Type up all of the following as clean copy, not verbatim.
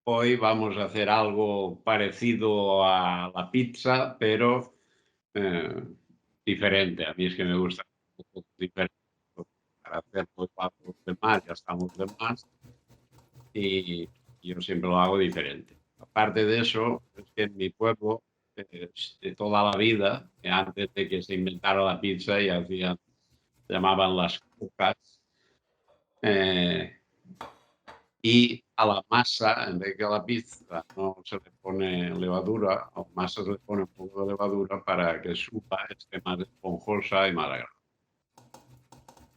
Hoy vamos a hacer algo parecido a la pizza, pero eh, diferente. A mí es que me gusta un poco diferente. Para hacerlo igual que los demás, ya estamos de más, y yo siempre lo hago diferente. Aparte de eso, es que en mi pueblo, de toda la vida, antes de que se inventara la pizza, y hacían, llamaban las cucas, eh, y a la masa, en vez de a la pizza, no se le pone levadura, a la masa se le pone un poco de levadura para que suba, esté más esponjosa y más agradable.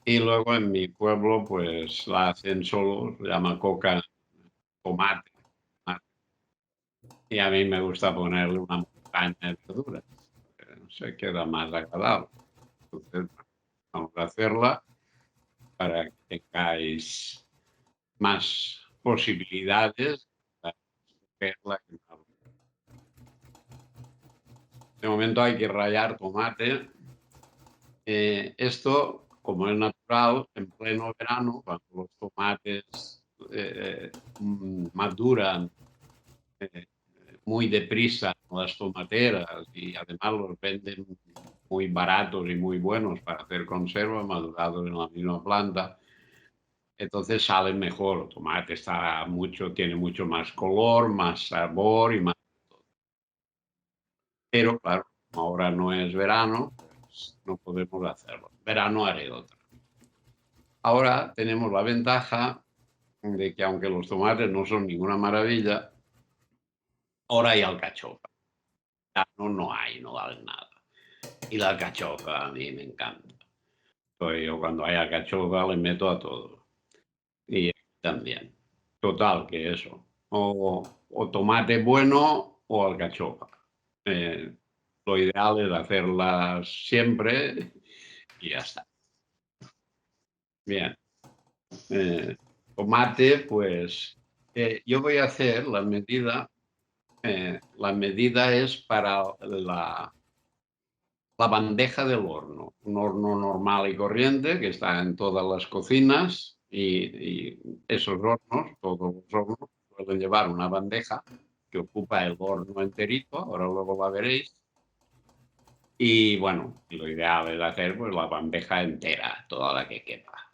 Y luego en mi pueblo, pues la hacen solo, se llama coca tomate, tomate. Y a mí me gusta ponerle una montaña de verduras, se queda más agradable. Entonces, vamos a hacerla para que tengáis más posibilidades para escogerla. De momento hay que rallar tomate. Esto, como es natural, en pleno verano, cuando los tomates maduran eh, muy deprisa en las tomateras y además los venden muy baratos y muy buenos para hacer conserva, madurados en la misma planta, entonces salen mejor. El tomate tiene mucho más color, más sabor y más. Pero claro, como ahora no es verano, pues no podemos hacerlo. Verano haré otra. Ahora tenemos la ventaja de que aunque los tomates no son ninguna maravilla, ahora hay alcachofa. No hay, no vale nada. Y la alcachofa a mí me encanta. Pues yo cuando hay alcachofa le meto a todo. Y también. Total, que eso. O tomate bueno o alcachofa. Eh, lo ideal es hacerlas siempre y ya está. Bien. Eh, tomate, pues yo voy a hacer la medida es para la bandeja del horno, un horno normal y corriente que está en todas las cocinas y esos hornos, todos los hornos, suelen llevar una bandeja que ocupa el horno enterito, ahora luego la veréis. Y bueno, lo ideal es hacer pues la bandeja entera, toda la que quepa.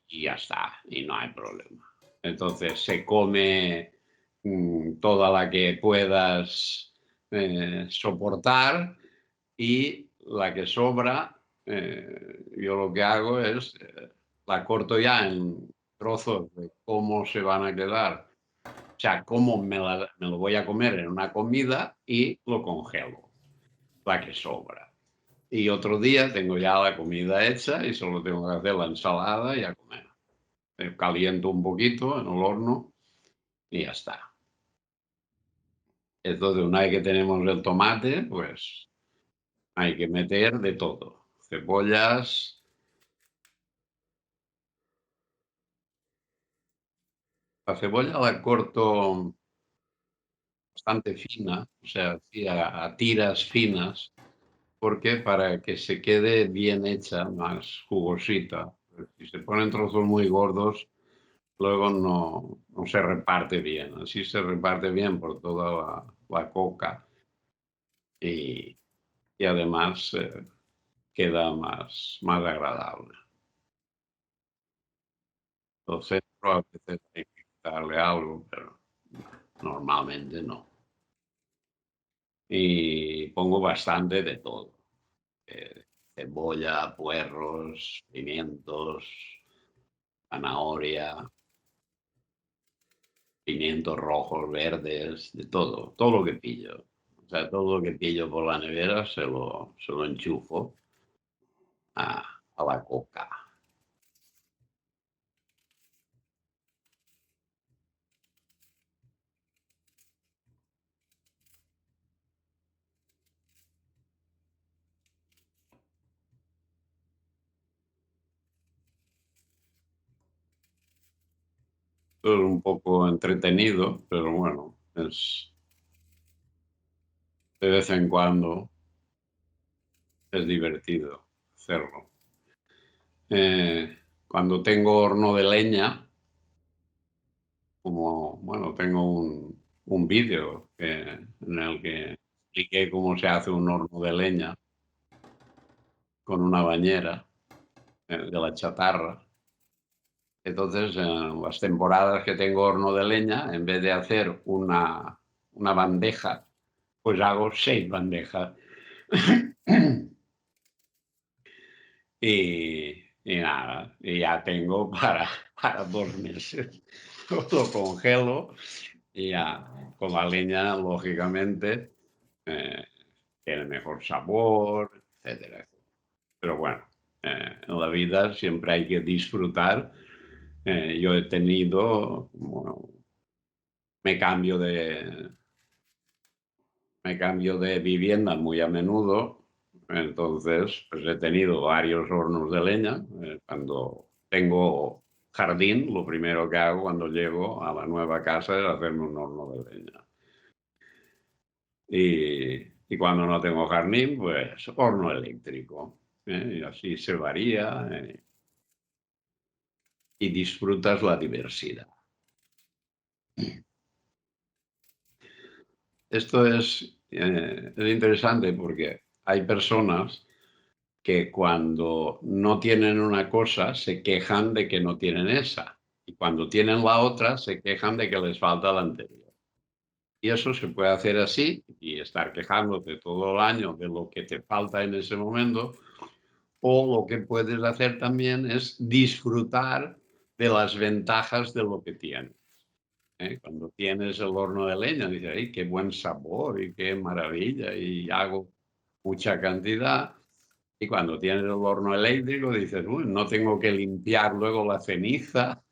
Y ya está, y no hay problema. Entonces se come toda la que puedas soportar y la que sobra, yo lo que hago es la corto ya en trozos de cómo se van a quedar, o sea, cómo me lo voy a comer en una comida y lo congelo, la que sobra. Y otro día tengo ya la comida hecha y solo tengo que hacer la ensalada y a comer. Caliento un poquito en el horno y ya está. Entonces, una vez que tenemos el tomate, pues hay que meter de todo. Cebollas. La cebolla la corto bastante fina, o sea, así a tiras finas, porque para que se quede bien hecha, más jugosita. Si se ponen trozos muy gordos, luego no se reparte bien. Así se reparte bien por toda la coca y además queda más agradable. Entonces, a veces hay que quitarle algo, pero normalmente no. Y pongo bastante de todo. Cebolla, puerros, pimientos, zanahoria, pimientos rojos, verdes, de todo, todo lo que pillo. O sea, todo lo que pillo por la nevera se lo enchufo a la coca. Es un poco entretenido, pero bueno, es de vez en cuando es divertido hacerlo. Cuando tengo horno de leña, como, bueno, tengo un vídeo en el que expliqué cómo se hace un horno de leña con una bañera de la chatarra. Entonces, en las temporadas que tengo horno de leña, en vez de hacer una bandeja, pues hago 6 bandejas. Y nada, y ya tengo para 2 meses. Lo congelo y ya, con la leña, lógicamente, eh, tiene mejor sabor, etcétera, etcétera. Pero bueno, en la vida siempre hay que disfrutar. Yo he tenido, bueno, me cambio de, me cambio de vivienda muy a menudo, entonces pues he tenido varios hornos de leña. Cuando tengo jardín, lo primero que hago cuando llego a la nueva casa es hacerme un horno de leña. Y cuando no tengo jardín, pues horno eléctrico. Y así se varía y disfrutas la diversidad. Esto es interesante porque hay personas que cuando no tienen una cosa se quejan de que no tienen esa. Y cuando tienen la otra se quejan de que les falta la anterior. Y eso se puede hacer así y estar quejándote todo el año de lo que te falta en ese momento. O lo que puedes hacer también es disfrutar de las ventajas de lo que tienes. Cuando tienes el horno de leña, dices, ¡ay, qué buen sabor y qué maravilla! Y hago mucha cantidad. Y cuando tienes el horno eléctrico, dices, uy, no tengo que limpiar luego la ceniza.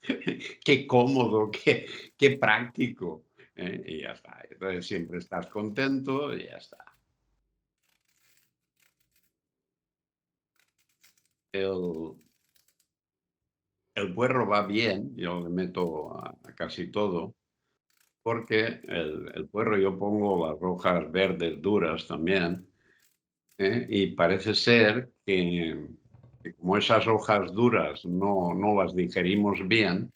Qué cómodo, qué práctico. Y ya está. Entonces siempre estás contento y ya está. El, el puerro va bien, yo le meto a casi todo, porque el puerro yo pongo las hojas verdes duras también. Y parece ser que como esas hojas duras no las digerimos bien,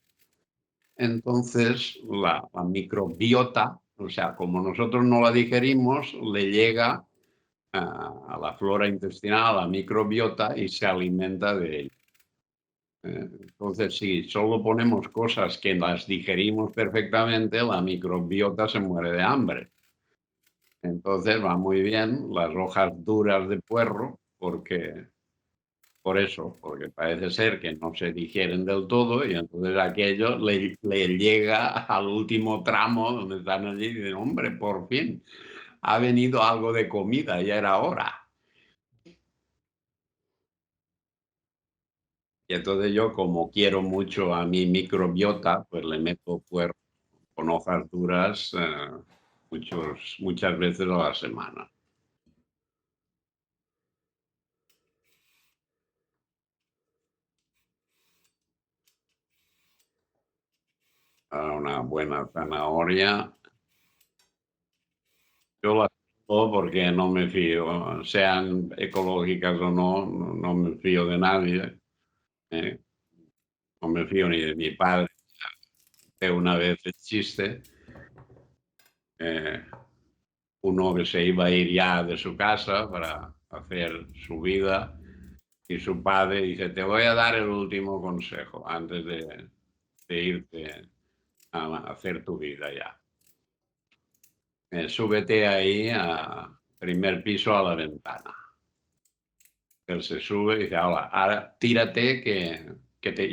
entonces la microbiota, o sea, como nosotros no la digerimos, le llega a la flora intestinal, a la microbiota y se alimenta de ella. Entonces, si solo ponemos cosas que las digerimos perfectamente, la microbiota se muere de hambre. Entonces va muy bien las hojas duras de puerro porque por eso, porque parece ser que no se digieren del todo y entonces aquello le llega al último tramo donde están allí y dicen, hombre, por fin ha venido algo de comida, ya era hora. Y entonces yo, como quiero mucho a mi microbiota, pues le meto puerro con hojas duras muchas veces a la semana. Para una buena zanahoria, yo las como porque no me fío, sean ecológicas o no, no me fío de nadie. ¿Eh? No me fío ni de mi padre, que una vez el chiste, eh, uno que se iba a ir ya de su casa para hacer su vida y su padre dice, te voy a dar el último consejo antes de irte a hacer tu vida ya. Súbete ahí a primer piso a la ventana. Él se sube y dice, hola, ahora tírate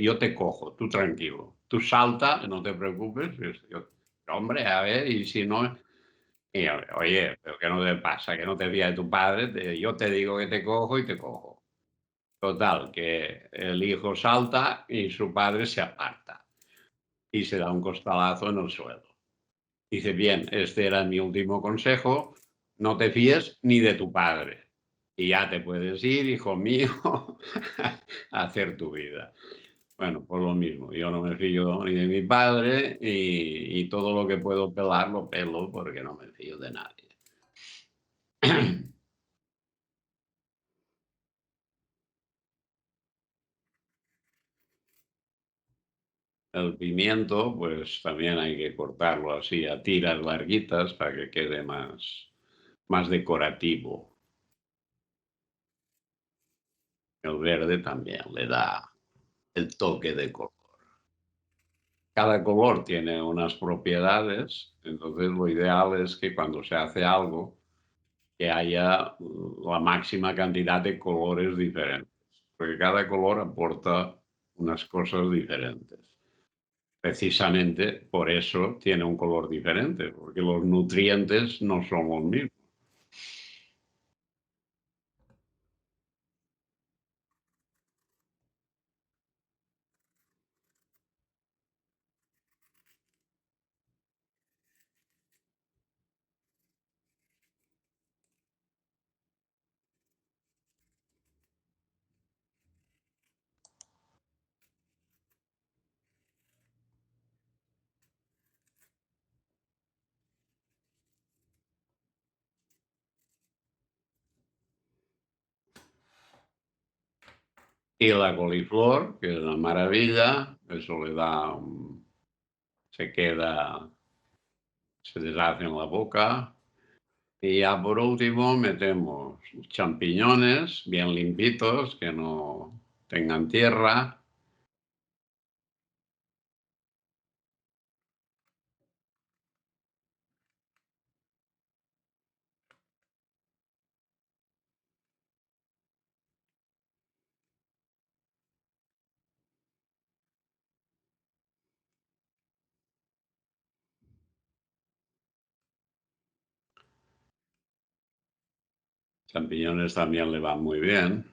yo te cojo, tú tranquilo. Tú salta, no te preocupes. Hombre, a ver, y si no... Y yo, oye, pero ¿qué no te pasa? Que no te fías de tu padre. Yo te digo que te cojo y te cojo. Total, que el hijo salta y su padre se aparta y se da un costalazo en el suelo. Dice, bien, este era mi último consejo, no te fíes ni de tu padre. Y ya te puedes ir, hijo mío, a hacer tu vida. Bueno, por lo mismo, yo no me fío ni de mi padre y todo lo que puedo pelar lo pelo porque no me fío de nadie. El pimiento, pues también hay que cortarlo así a tiras larguitas para que quede más decorativo. El verde también le da el toque de color. Cada color tiene unas propiedades, entonces lo ideal es que cuando se hace algo, que haya la máxima cantidad de colores diferentes, porque cada color aporta unas cosas diferentes. Precisamente por eso tiene un color diferente, porque los nutrientes no son los mismos. Y la coliflor, que es una maravilla, eso le da, se queda, se deshace en la boca. Y ya por último metemos champiñones bien limpitos, que no tengan tierra. Champiñones también le van muy bien.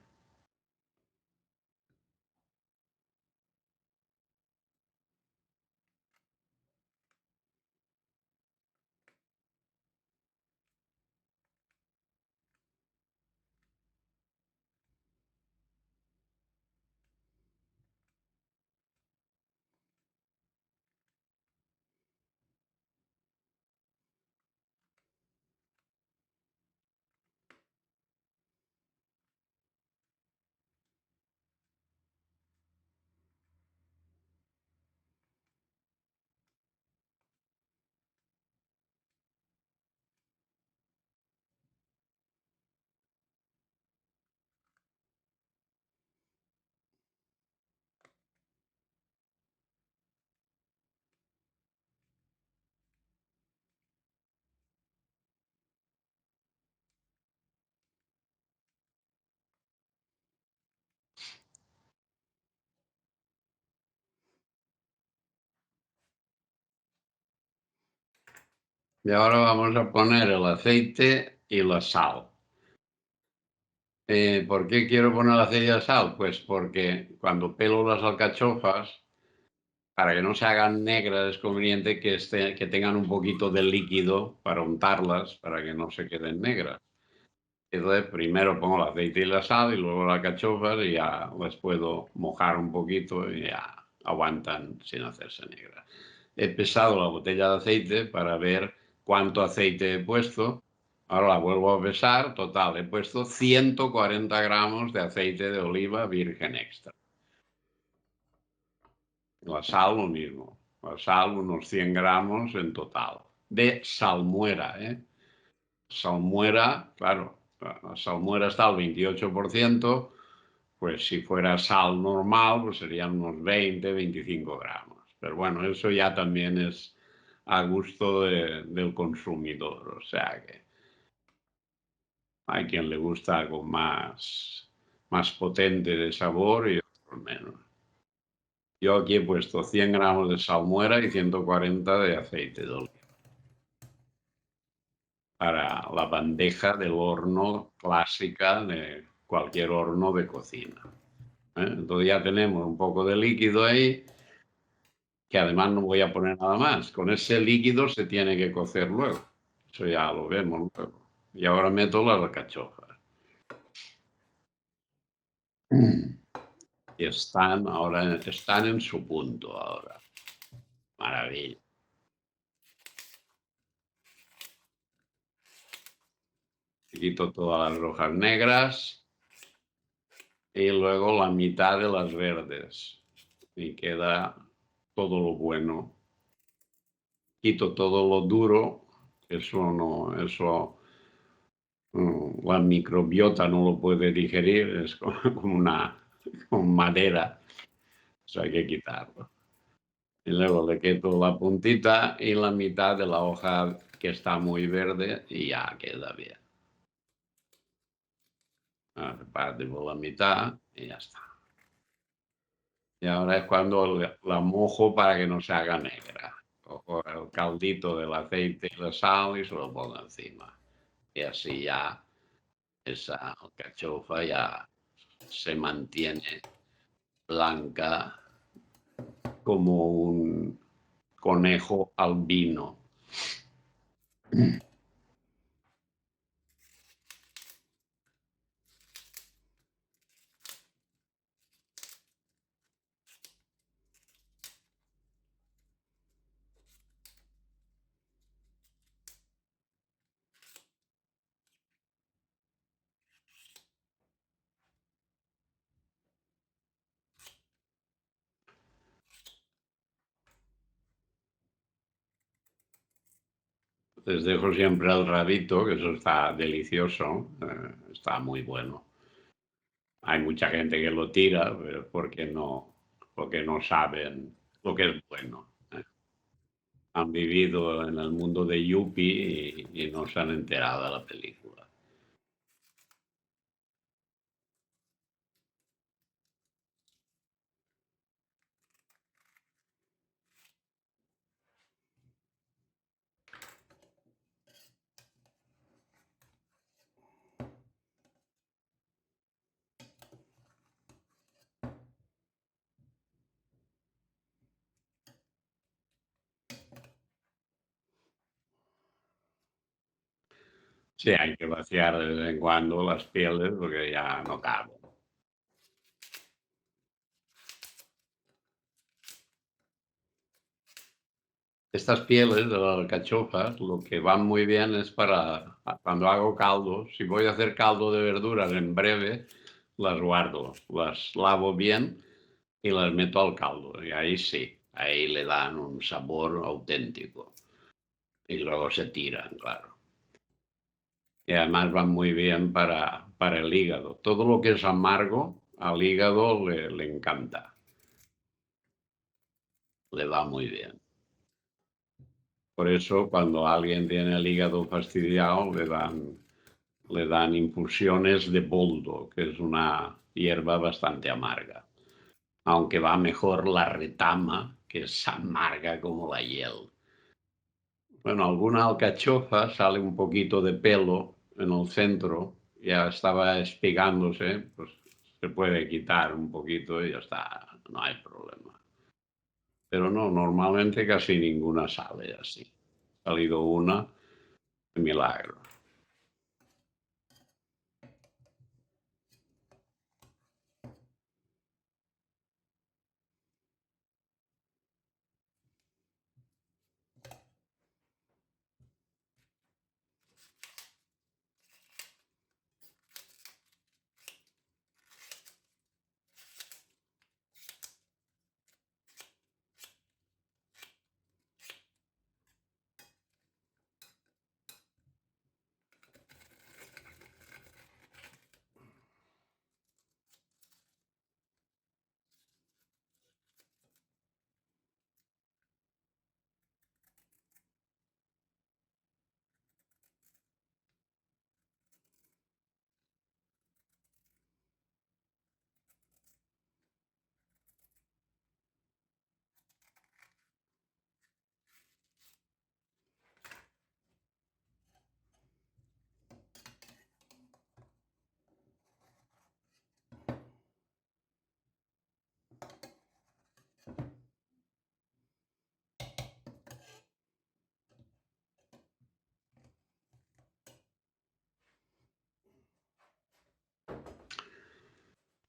Y ahora vamos a poner el aceite y la sal. ¿Por qué quiero poner aceite y la sal? Pues porque cuando pelo las alcachofas, para que no se hagan negras, es conveniente que tengan un poquito de líquido para untarlas, para que no se queden negras. Entonces, primero pongo el aceite y la sal y luego las alcachofas y ya las puedo mojar un poquito y ya aguantan sin hacerse negras. He pesado la botella de aceite para ver cuánto aceite he puesto. Ahora la vuelvo a pesar. Total, he puesto 140 gramos de aceite de oliva virgen extra. La sal lo mismo. La sal unos 100 gramos en total. De salmuera, ¿eh? Salmuera, claro, la salmuera está al 28%, pues si fuera sal normal, pues serían unos 20, 25 gramos. Pero bueno, eso ya también es a gusto del consumidor, o sea que hay quien le gusta algo más potente de sabor y otros menos. Yo aquí he puesto 100 gramos de salmuera y 140 de aceite de oliva para la bandeja del horno clásica de cualquier horno de cocina. Entonces ya tenemos un poco de líquido ahí, que además no voy a poner nada más. Con ese líquido se tiene que cocer luego. Eso ya lo vemos luego. Y ahora meto las alcachofas. Y están en su punto ahora. Maravilla. Quito todas las hojas negras y luego la mitad de las verdes. Y queda todo lo bueno, quito todo lo duro, eso no, eso la microbiota no lo puede digerir, es como una como madera, eso hay que quitarlo. Y luego le quito la puntita y la mitad de la hoja que está muy verde y ya queda bien. Parte por la mitad y ya está. Y ahora es cuando la mojo para que no se haga negra. Cojo el caldito del aceite y la sal y se lo pongo encima. Y así ya esa alcachofa ya se mantiene blanca como un conejo albino. Les dejo siempre el rabito, que eso está delicioso, está muy bueno. Hay mucha gente que lo tira, pero porque no saben lo que es bueno. Han vivido en el mundo de Yuppie y no se han enterado de la película. Sí, hay que vaciar de vez en cuando las pieles porque ya no caben. Estas pieles de las alcachofas lo que van muy bien es para cuando hago caldo. Si voy a hacer caldo de verduras en breve, las guardo, las lavo bien y las meto al caldo. Y ahí sí, ahí le dan un sabor auténtico. Y luego se tiran, claro. Y además van muy bien para el hígado. Todo lo que es amargo al hígado le encanta, le va muy bien. Por eso cuando alguien tiene el hígado fastidiado le dan infusiones de boldo, que es una hierba bastante amarga. Aunque va mejor la retama, que es amarga como la hiel. Bueno, alguna alcachofa sale un poquito de pelo en el centro, ya estaba espigándose, pues se puede quitar un poquito y ya está, no hay problema. Pero no, normalmente casi ninguna sale así. Ha salido una, milagro.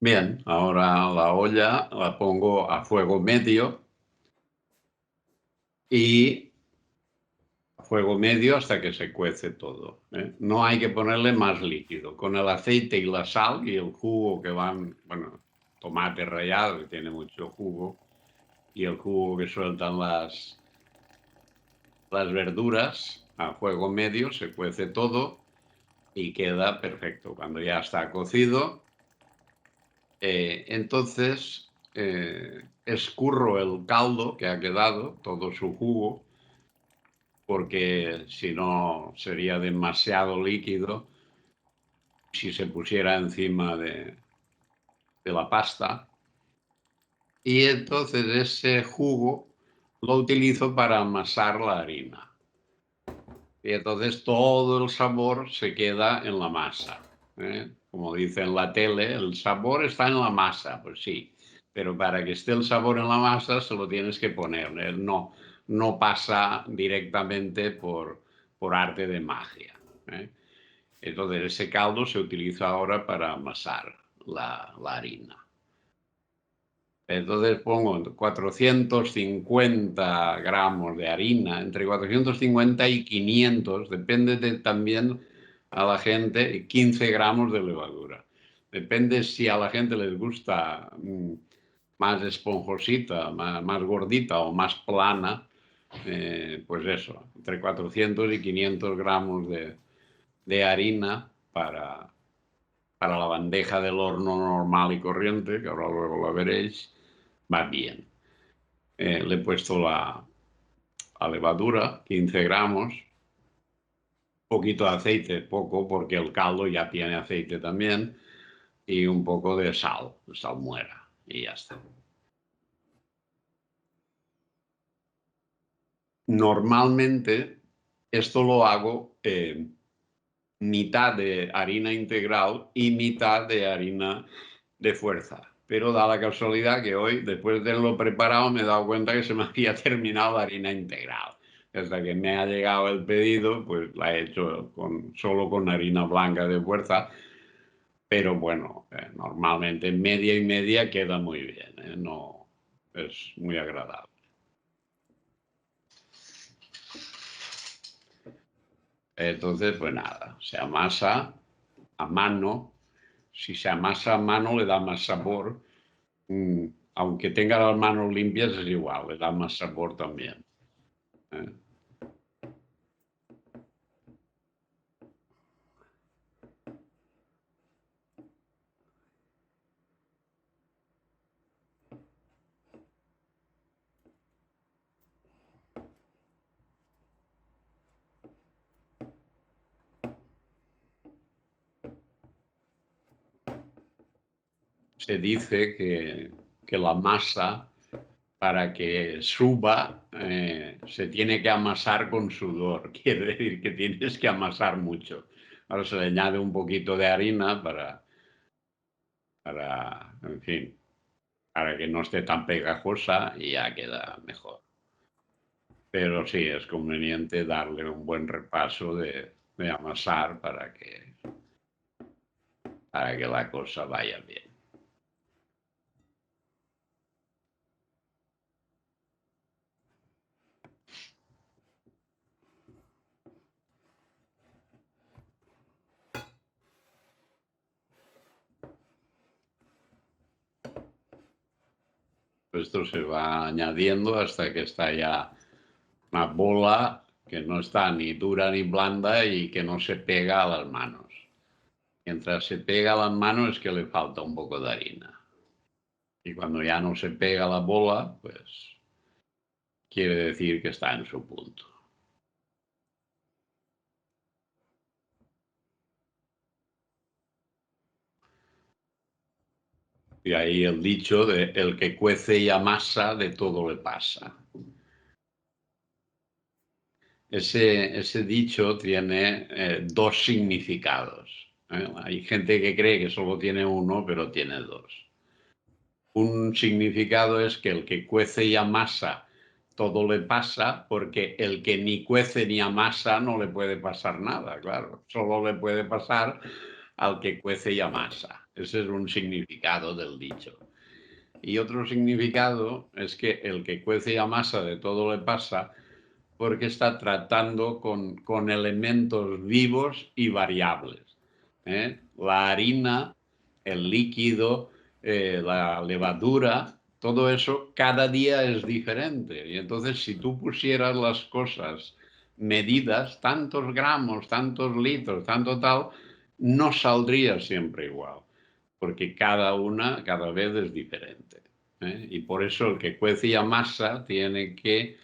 Bien, ahora la olla la pongo a fuego medio y a fuego medio hasta que se cuece todo. ¿Eh? No hay que ponerle más líquido. Con el aceite y la sal y el jugo que van, bueno, tomate rallado que tiene mucho jugo, y el jugo que sueltan las verduras a fuego medio, se cuece todo y queda perfecto. Cuando ya está cocido, entonces escurro el caldo que ha quedado, todo su jugo, porque si no sería demasiado líquido si se pusiera encima de la pasta. Y entonces ese jugo lo utilizo para amasar la harina. Y entonces todo el sabor se queda en la masa. Como dice en la tele, el sabor está en la masa. Pues sí, pero para que esté el sabor en la masa se lo tienes que poner. No, no pasa directamente por arte de magia. Entonces ese caldo se utiliza ahora para amasar la harina. Entonces pongo 450 gramos de harina, entre 450 y 500, depende también a la gente, 15 gramos de levadura. Depende si a la gente les gusta más esponjosita, más gordita o más plana, pues eso, entre 400 y 500 gramos de harina para la bandeja del horno normal y corriente, que ahora luego la veréis, va bien. Le he puesto la levadura, 15 gramos, poquito de aceite, poco, porque el caldo ya tiene aceite también, y un poco de sal, salmuera, y ya está. Normalmente esto lo hago mitad de harina integral y mitad de harina de fuerza. Pero da la casualidad que hoy, después de tenerlo preparado, me he dado cuenta que se me había terminado la harina integral. Hasta que me ha llegado el pedido, pues la he hecho solo con harina blanca de fuerza. Pero bueno, normalmente media y media queda muy bien. No, es muy agradable. Entonces, pues nada, se amasa a mano. Si se amasa a mano le da más sabor. Aunque tenga las manos limpias es igual, le da más sabor también. Se dice que la masa, para que suba, se tiene que amasar con sudor. Quiere decir que tienes que amasar mucho. Ahora se le añade un poquito de harina en fin, para que no esté tan pegajosa y ya queda mejor. Pero sí, es conveniente darle un buen repaso de amasar para que la cosa vaya bien. Esto se va añadiendo hasta que está ya una bola que no está ni dura ni blanda y que no se pega a las manos. Mientras se pega a las manos es que le falta un poco de harina. Y cuando ya no se pega la bola, pues quiere decir que está en su punto. Y ahí el dicho de el que cuece y amasa, de todo le pasa. Ese dicho tiene dos significados. Hay gente que cree que solo tiene uno, pero tiene dos. Un significado es que el que cuece y amasa todo le pasa, porque el que ni cuece ni amasa no le puede pasar nada, claro. Solo le puede pasar al que cuece y amasa. Ese es un significado del dicho. Y otro significado es que el que cuece y amasa de todo le pasa porque está tratando con elementos vivos y variables. La harina, el líquido, la levadura, todo eso cada día es diferente. Y entonces si tú pusieras las cosas medidas, tantos gramos, tantos litros, tanto tal, no saldría siempre igual, porque cada una cada vez es diferente. Y por eso el que cuece y amasa tiene que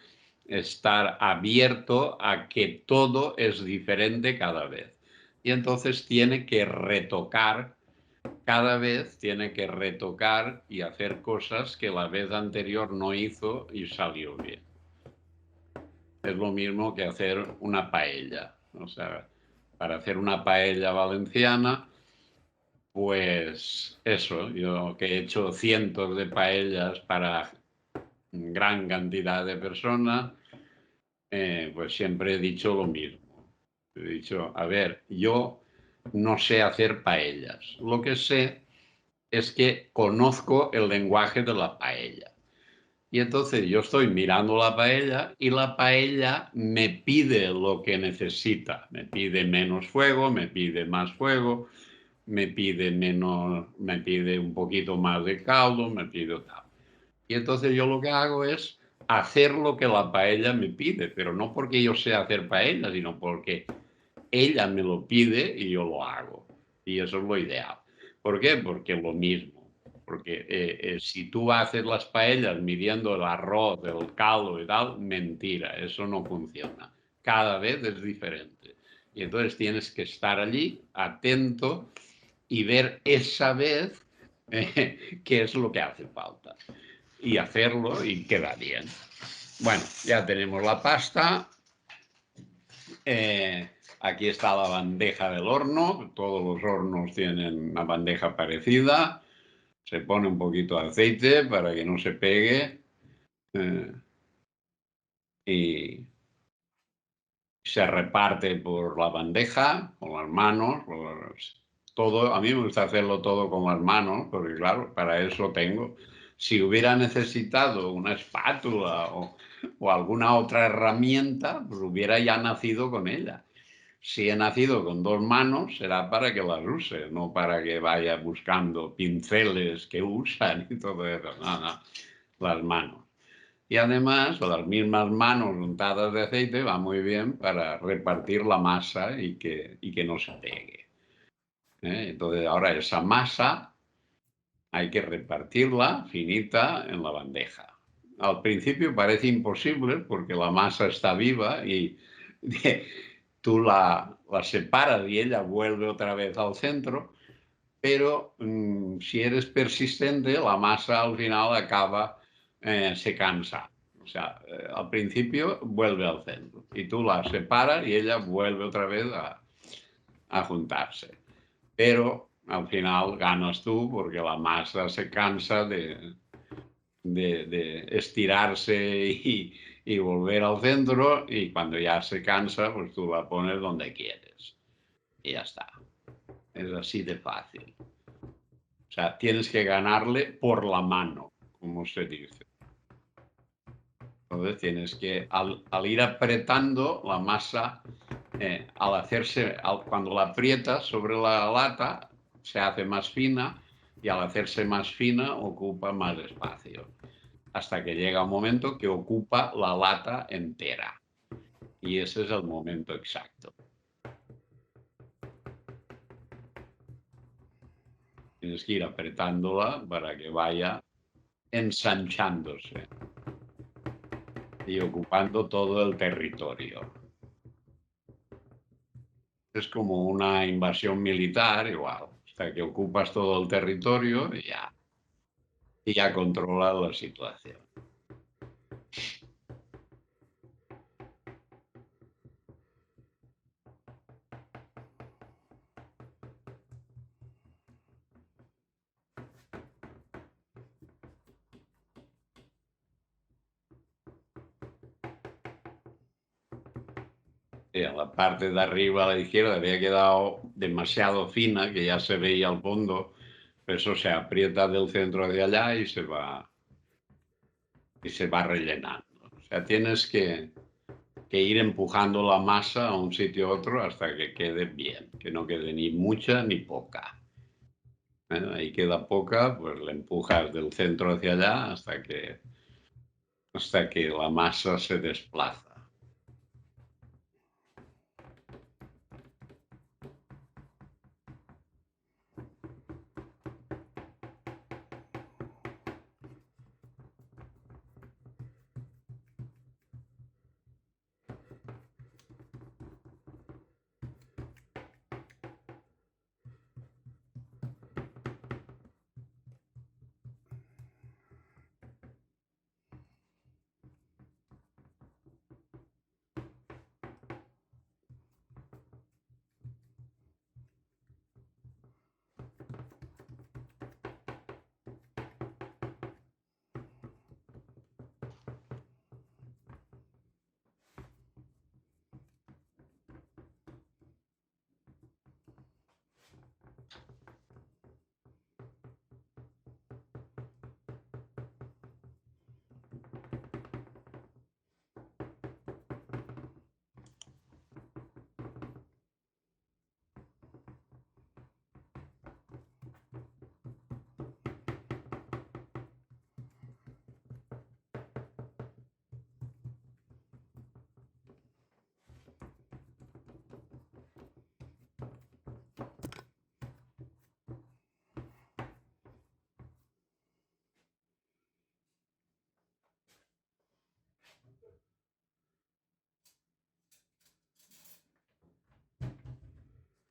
estar abierto a que todo es diferente cada vez. Y entonces tiene que retocar, cada vez tiene que retocar y hacer cosas que la vez anterior no hizo y salió bien. Es lo mismo que hacer una paella. O sea, para hacer una paella valenciana, pues eso, yo que he hecho cientos de paellas para gran cantidad de personas, pues siempre he dicho lo mismo. He dicho, a ver, yo no sé hacer paellas. Lo que sé es que conozco el lenguaje de la paella. Y entonces yo estoy mirando la paella y la paella me pide lo que necesita. Me pide menos fuego, me pide más fuego, me pide menos, me pide un poquito más de caldo, me pide tal. Y entonces yo lo que hago es hacer lo que la paella me pide, pero no porque yo sé hacer paella, sino porque ella me lo pide y yo lo hago. Y eso es lo ideal. ¿Por qué? Porque es lo mismo. Porque si tú haces las paellas midiendo el arroz, el caldo y tal, mentira, eso no funciona. Cada vez es diferente. Y entonces tienes que estar allí, atento, y ver esa vez qué es lo que hace falta. Y hacerlo y queda bien. Bueno, ya tenemos la pasta. Aquí está la bandeja del horno. Todos los hornos tienen una bandeja parecida. Se pone un poquito de aceite para que no se pegue. eh, y se reparte por la bandeja, con las manos. Todo, a mí me gusta hacerlo todo con las manos, porque claro, para eso tengo. Si hubiera necesitado una espátula o alguna otra herramienta, pues hubiera ya nacido con ella. Si he nacido con dos manos, será para que las use, no para que vaya buscando pinceles que usan y todo eso. No, no, las manos. Y además, las mismas manos untadas de aceite va muy bien para repartir la masa y que no se pegue. Entonces, ahora esa masa hay que repartirla finita en la bandeja. Al principio parece imposible porque la masa está viva y tú la separas y ella vuelve otra vez al centro, pero si eres persistente, la masa al final acaba, se cansa. O sea, al principio vuelve al centro y tú la separas y ella vuelve otra vez a juntarse. Pero al final ganas tú porque la masa se cansa de estirarse y volver al centro y cuando ya se cansa, pues tú la pones donde quieres y ya está. Es así de fácil. O sea, tienes que ganarle por la mano, como se dice. Entonces tienes que, al ir apretando la masa, al hacerse, cuando la aprietas sobre la lata, se hace más fina y al hacerse más fina ocupa más espacio. Hasta que llega un momento que ocupa la lata entera. Y ese es el momento exacto. Tienes que ir apretándola para que vaya ensanchándose y ocupando todo el territorio. Es como una invasión militar igual, hasta que ocupas todo el territorio y ya controlas la situación. Y a la parte de arriba a la izquierda había quedado demasiado fina, que ya se veía al fondo, eso se aprieta del centro hacia allá y se va rellenando. O sea, tienes que ir empujando la masa a un sitio a otro hasta que quede bien, que no quede ni mucha ni poca. Ahí queda poca, pues la empujas del centro hacia allá hasta que la masa se desplaza.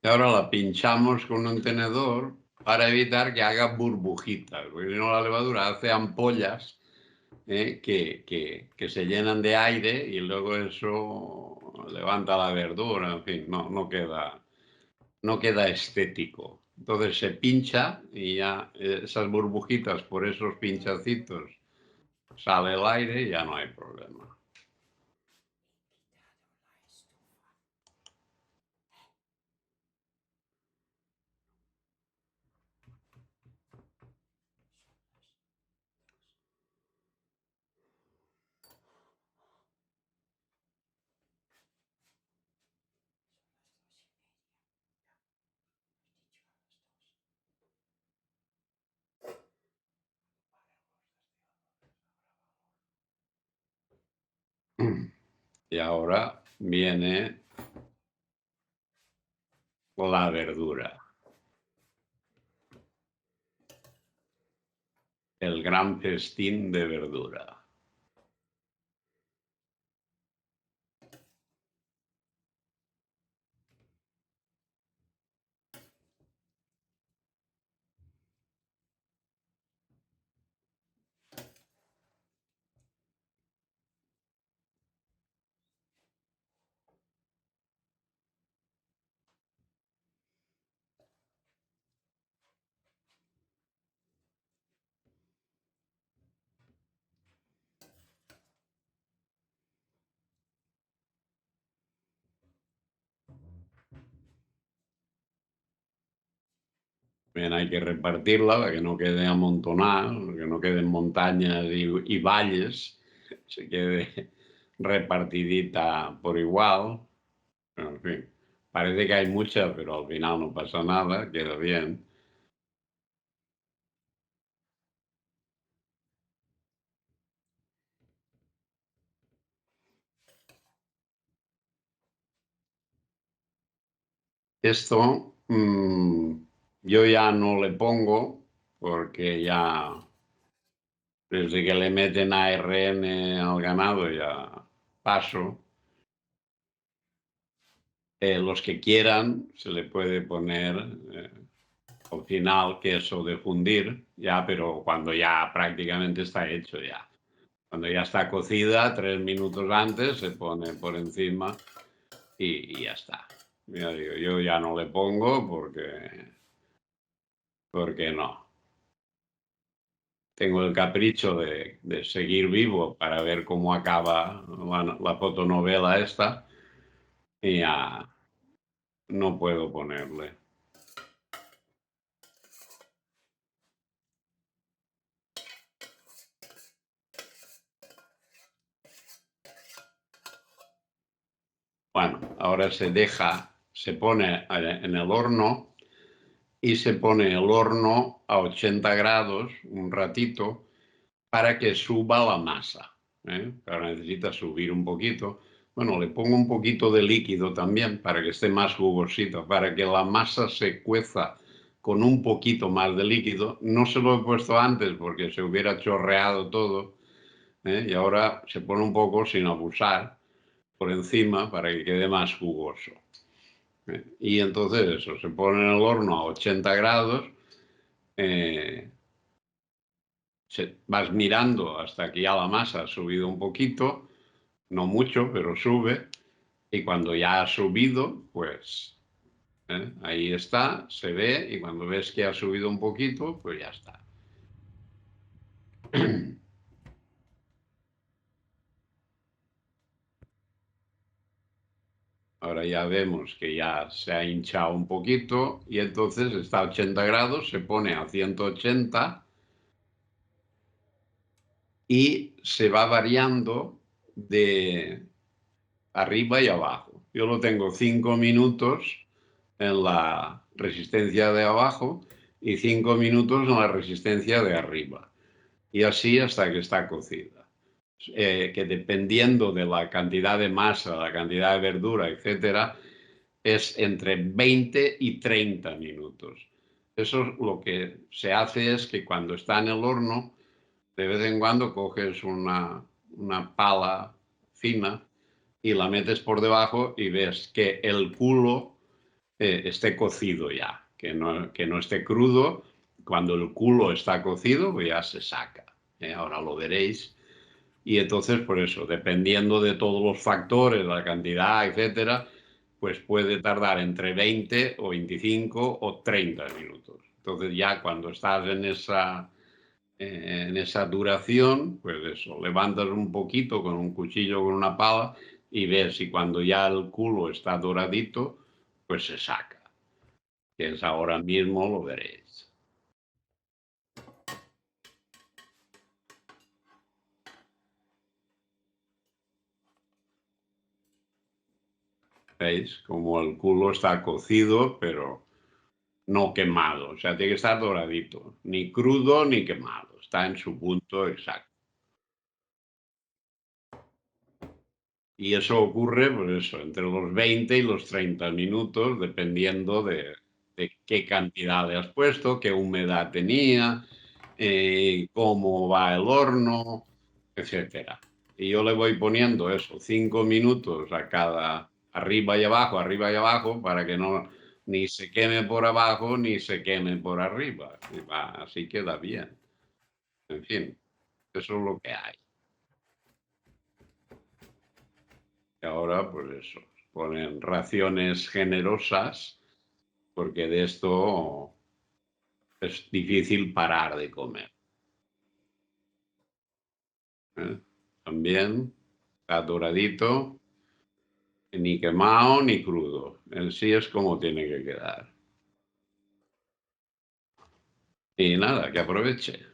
Y ahora la pinchamos con un tenedor para evitar que haga burbujitas, porque si no la levadura hace ampollas que se llenan de aire y luego eso levanta la verdura, en fin, no queda estético. Entonces se pincha y ya esas burbujitas por esos pinchacitos sale el aire y ya no hay problema. Y ahora viene la verdura, el gran festín de verdura. Bien, hay que repartirla para que no quede amontonada, que no queden montañas y valles, se quede repartidita por igual. En fin, parece que hay mucha, pero al final no pasa nada, queda bien. Esto yo ya no le pongo porque ya desde que le meten ARN al ganado ya paso. Los que quieran se le puede poner eh, al final queso de fundir, ya, pero cuando ya prácticamente está hecho ya. Cuando ya está cocida, 3 minutos antes se pone por encima y ya está. Ya digo, yo ya no le pongo porque no. Tengo el capricho de seguir vivo para ver cómo acaba la fotonovela esta y ya no puedo ponerle. Bueno, ahora se pone en el horno y se pone el horno a 80 grados un ratito para que suba la masa. Ahora necesita subir un poquito. Bueno, le pongo un poquito de líquido también para que esté más jugosito, para que la masa se cueza con un poquito más de líquido. No se lo he puesto antes porque se hubiera chorreado todo. Y ahora se pone un poco sin abusar por encima para que quede más jugoso. Y entonces eso, se pone en el horno a 80 grados. Vas mirando hasta que ya la masa ha subido un poquito, no mucho, pero sube. Y cuando ya ha subido, pues ahí está, se ve. Y cuando ves que ha subido un poquito, pues ya está. Ahora ya vemos que ya se ha hinchado un poquito y entonces está a 80 grados, se pone a 180 y se va variando de arriba y abajo. Yo lo tengo 5 minutos en la resistencia de abajo y 5 minutos en la resistencia de arriba. Y así hasta que está cocida. Que dependiendo de la cantidad de masa, la cantidad de verdura, etcétera, es entre 20 y 30 minutos. Eso lo que se hace es que cuando está en el horno, de vez en cuando coges una pala fina y la metes por debajo y ves que el culo esté cocido ya, que no esté crudo. Cuando el culo está cocido, pues ya se saca. Ahora lo veréis. Y entonces, por eso, dependiendo de todos los factores, la cantidad, etcétera, pues puede tardar entre 20 o 25 o 30 minutos. Entonces ya cuando estás en esa duración, pues eso, levantas un poquito con un cuchillo, con una pala y ves si cuando ya el culo está doradito, pues se saca. Que es ahora mismo, lo veréis. ¿Veis? Como el culo está cocido, pero no quemado. O sea, tiene que estar doradito. Ni crudo ni quemado. Está en su punto exacto. Y eso ocurre, pues eso, entre los 20 y los 30 minutos, dependiendo de qué cantidad le has puesto, qué humedad tenía, cómo va el horno, etcétera. Y yo le voy poniendo eso, 5 minutos a cada arriba y abajo, para que no ni se queme por abajo ni se queme por arriba. Y va, así queda bien. En fin, eso es lo que hay. Y ahora, pues eso, ponen raciones generosas, porque de esto es difícil parar de comer. ¿Eh? También está doradito, ni quemado ni crudo. En sí es como tiene que quedar. Y nada, que aproveche.